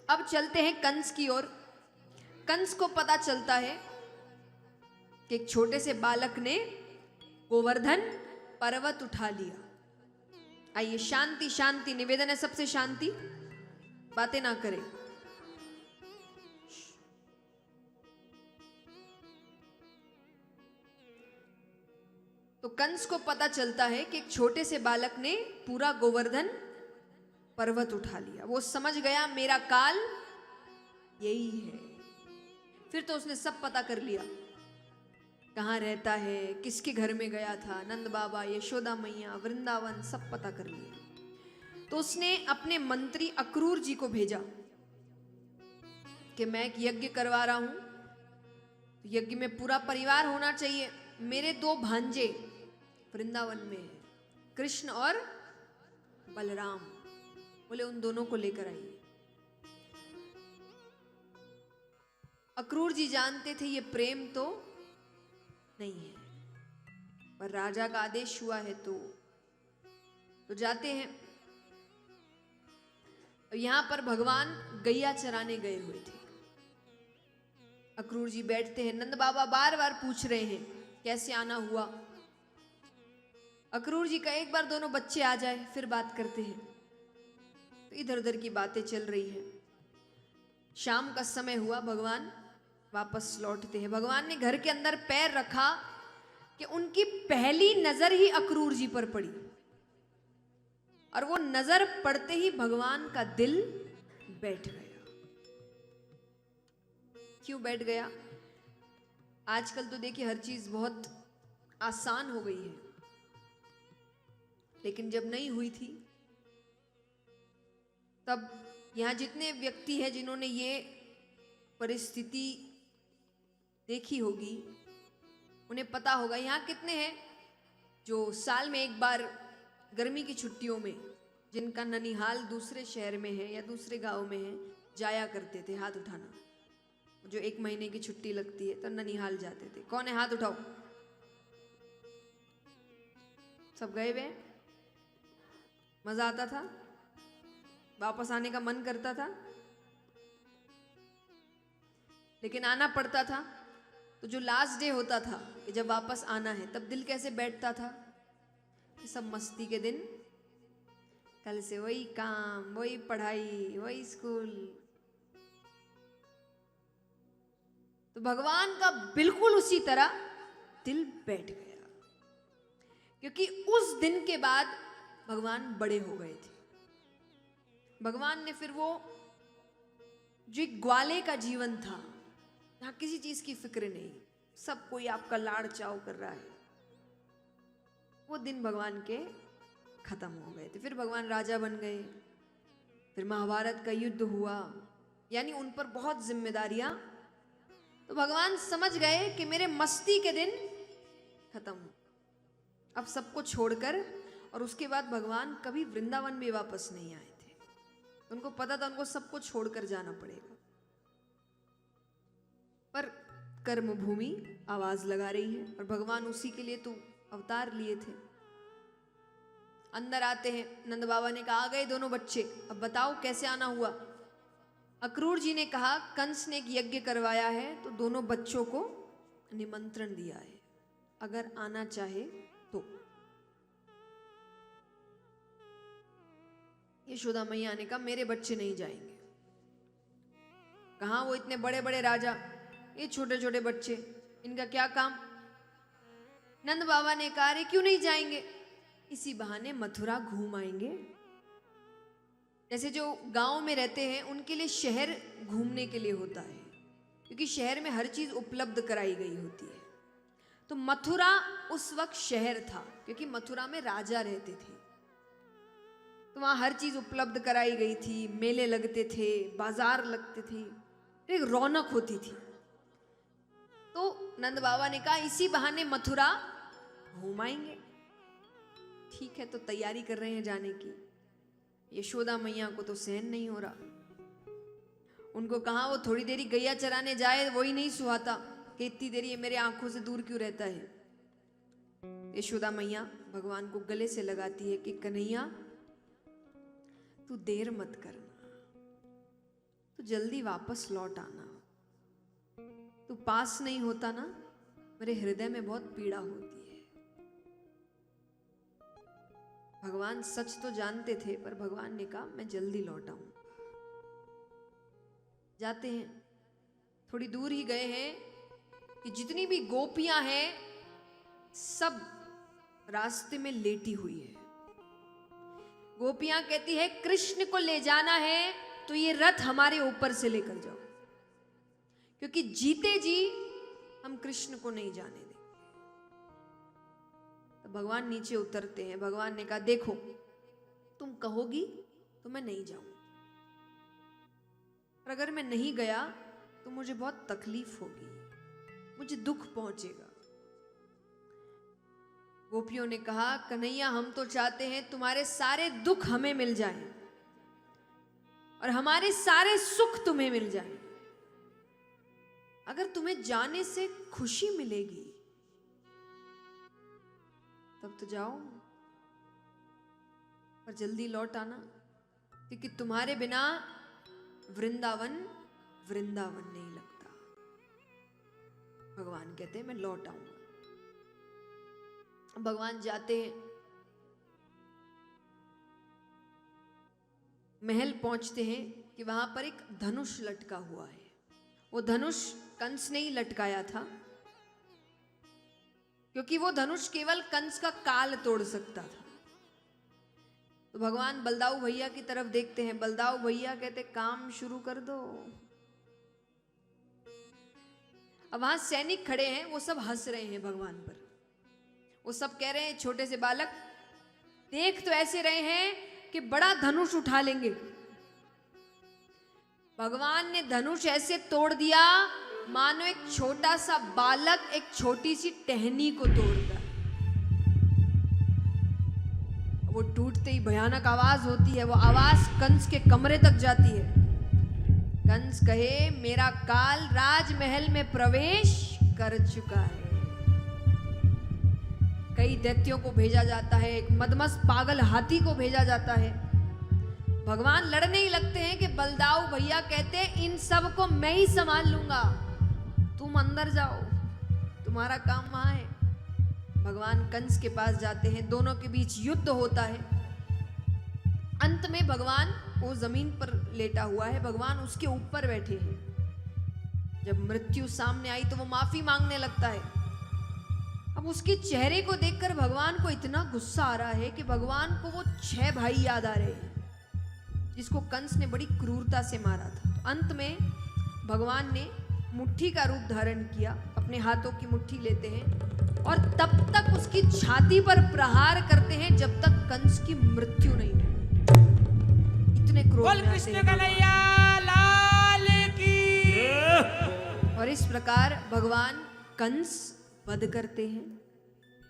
अब चलते हैं कंस की ओर। कंस को पता चलता है कि एक छोटे से बालक ने गोवर्धन पर्वत उठा लिया। आइए शांति शांति, निवेदन है सबसे शांति, बातें ना करें। तो कंस को पता चलता है कि एक छोटे से बालक ने पूरा गोवर्धन पर्वत उठा लिया। वो समझ गया मेरा काल यही है। फिर तो उसने सब पता कर लिया, कहाँ रहता है, किसके घर में गया था, नंद बाबा, यशोदा मैया, वृंदावन, सब पता कर लिया। तो उसने अपने मंत्री अक्रूर जी को भेजा कि मैं एक यज्ञ करवा रहा हूं, तो यज्ञ में पूरा परिवार होना चाहिए। मेरे दो भांजे वृंदावन में है, कृष्ण और बलराम, बोले उन दोनों को लेकर आइए। अक्रूर जी जानते थे ये प्रेम तो नहीं है, पर राजा का आदेश हुआ है तो जाते हैं। यहां पर भगवान गैया चराने गए हुए थे। अक्रूर जी बैठते हैं, नंद बाबा बार बार पूछ रहे हैं कैसे आना हुआ। अक्रूर जी का एक बार दोनों बच्चे आ जाए फिर बात करते हैं। तो इधर उधर की बातें चल रही है। शाम का समय हुआ, भगवान वापस लौटते हैं। भगवान ने घर के अंदर पैर रखा कि उनकी पहली नजर ही अक्रूर जी पर पड़ी, और वो नजर पड़ते ही भगवान का दिल बैठ गया। क्यों बैठ गया? आजकल तो देखिए हर चीज बहुत आसान हो गई है, लेकिन जब नहीं हुई थी तब यहां जितने व्यक्ति हैं जिन्होंने ये परिस्थिति देखी होगी, उन्हें पता होगा। यहाँ कितने हैं जो साल में एक बार गर्मी की छुट्टियों में, जिनका ननिहाल दूसरे शहर में है या दूसरे गांव में है, जाया करते थे? हाथ उठाना। जो एक महीने की छुट्टी लगती है तो ननिहाल जाते थे। कौन है? हाथ उठाओ। सब गए हुए? मजा आता था? वापस आने का मन करता था? लेकिन आना पड़ता था। तो जो लास्ट डे होता था कि जब वापस आना है, तब दिल कैसे बैठता था कि सब मस्ती के दिन, कल से वही काम, वही पढ़ाई, वही स्कूल। तो भगवान का बिल्कुल उसी तरह दिल बैठ गया, क्योंकि उस दिन के बाद भगवान बड़े हो गए थे। भगवान ने फिर वो जो एक ग्वाले का जीवन था, जहां किसी चीज की फिक्र नहीं, सब कोई आपका लाड़ चाव कर रहा है, वो दिन भगवान के खत्म हो गए थे। फिर भगवान राजा बन गए, फिर महाभारत का युद्ध हुआ, यानी उन पर बहुत जिम्मेदारियां। तो भगवान समझ गए कि मेरे मस्ती के दिन खत्म, अब सबको छोड़कर। और उसके बाद भगवान कभी वृंदावन में वापस नहीं आए थे। उनको पता था उनको सबको छोड़कर जाना पड़ेगा, पर कर्म भूमि आवाज लगा रही है, और भगवान उसी के लिए तो अवतार लिए थे। अंदर आते हैं, नंद बाबा ने कहा आ गए दोनों बच्चे, अब बताओ कैसे आना हुआ। अक्रूर जी ने कहा कंस ने एक यज्ञ करवाया है, तो दोनों बच्चों को निमंत्रण दिया है, अगर आना चाहे तो। यशोदा मैया ने कहा मेरे बच्चे नहीं जाएंगे। कहां वो इतने बड़े बड़े राजा, ये छोटे छोटे बच्चे, इनका क्या काम? नंद बाबा ने कहा अरे क्यों नहीं जाएंगे, इसी बहाने मथुरा घूम आएंगे। जैसे जो गांव में रहते हैं उनके लिए शहर घूमने के लिए होता है, क्योंकि शहर में हर चीज उपलब्ध कराई गई होती है। तो मथुरा उस वक्त शहर था, क्योंकि मथुरा में राजा रहते थे, तो वहां हर चीज उपलब्ध कराई गई थी, मेले लगते थे, बाजार लगते थे, एक रौनक होती थी। तो नंद बाबा ने कहा इसी बहाने मथुरा घूम आएंगे। ठीक है, तो तैयारी कर रहे हैं जाने की। यशोदा मैया को तो सहन नहीं हो रहा। उनको कहा वो थोड़ी देरी गैया चराने जाए, वही नहीं सुहाता कि इतनी देरी मेरे आंखों से दूर क्यों रहता है। यशोदा मैया भगवान को गले से लगाती है कि कन्हैया तू देर मत करना, तो जल्दी वापस लौट आना। तू पास नहीं होता ना, मेरे हृदय में बहुत पीड़ा होती है। भगवान सच तो जानते थे, पर भगवान ने कहा मैं जल्दी लौट आऊं। जाते हैं, थोड़ी दूर ही गए हैं कि जितनी भी गोपियां हैं सब रास्ते में लेटी हुई है। गोपियां कहती है कृष्ण को ले जाना है तो ये रथ हमारे ऊपर से लेकर जाओ, क्योंकि जीते जी हम कृष्ण को नहीं जाने देंगे। तो भगवान नीचे उतरते हैं। भगवान ने कहा देखो, तुम कहोगी तो मैं नहीं जाऊंगी, और अगर मैं नहीं गया तो मुझे बहुत तकलीफ होगी, मुझे दुख पहुंचेगा। गोपियों ने कहा कन्हैया, हम तो चाहते हैं तुम्हारे सारे दुख हमें मिल जाएं और हमारे सारे सुख तुम्हें मिल जाएं। अगर तुम्हें जाने से खुशी मिलेगी तब तो जाओ, पर जल्दी लौट आना, क्योंकि तुम्हारे बिना वृंदावन वृंदावन नहीं लगता। भगवान कहते हैं मैं लौट आऊंगा। भगवान जाते हैं, महल पहुंचते हैं कि वहां पर एक धनुष लटका हुआ है। वो धनुष कंस ने ही लटकाया था, क्योंकि वो धनुष केवल कंस का काल तोड़ सकता था। तो भगवान बलदाऊ भैया की तरफ देखते हैं। बलदाऊ भैया कहते काम शुरू कर दो। अब वहां सैनिक खड़े हैं, वो सब हंस रहे हैं भगवान पर। वो सब कह रहे हैं छोटे से बालक देख तो ऐसे रहे हैं कि बड़ा धनुष उठा लेंगे। भगवान ने धनुष ऐसे तोड़ दिया मानो एक छोटा सा बालक एक छोटी सी टहनी को तोड़ता है। वो टूटते ही भयानक आवाज होती है। वो आवाज कंस के कमरे तक जाती है। कंस कहे मेरा काल राजमहल में प्रवेश कर चुका है। कई दैत्यों को भेजा जाता है, एक मदमस्त पागल हाथी को भेजा जाता है। भगवान लड़ने ही लगते हैं कि बलदाऊ भैया कहते हैं इन सब को मैं ही संभाल लूंगा, तुम अंदर जाओ, तुम्हारा काम वहां है। भगवान कंस के पास जाते हैं, दोनों के बीच युद्ध होता है। अंत में भगवान वो जमीन पर लेटा हुआ है, भगवान उसके ऊपर बैठे हैं। जब मृत्यु सामने आई तो वो माफी मांगने लगता है। अब उसके चेहरे को देखकर भगवान को इतना गुस्सा आ रहा है कि भगवान को वो 6 भाई याद आ रहे हैं जिसको कंस ने बड़ी क्रूरता से मारा था। तो अंत में भगवान ने मुट्ठी का रूप धारण किया, अपने हाथों की मुट्ठी लेते हैं और तब तक उसकी छाती पर प्रहार करते हैं जब तक कंस की मृत्यु नहीं हो। इतने क्रोध में कृष्ण कन्हैया लाल की। और इस प्रकार भगवान कंस वध करते हैं।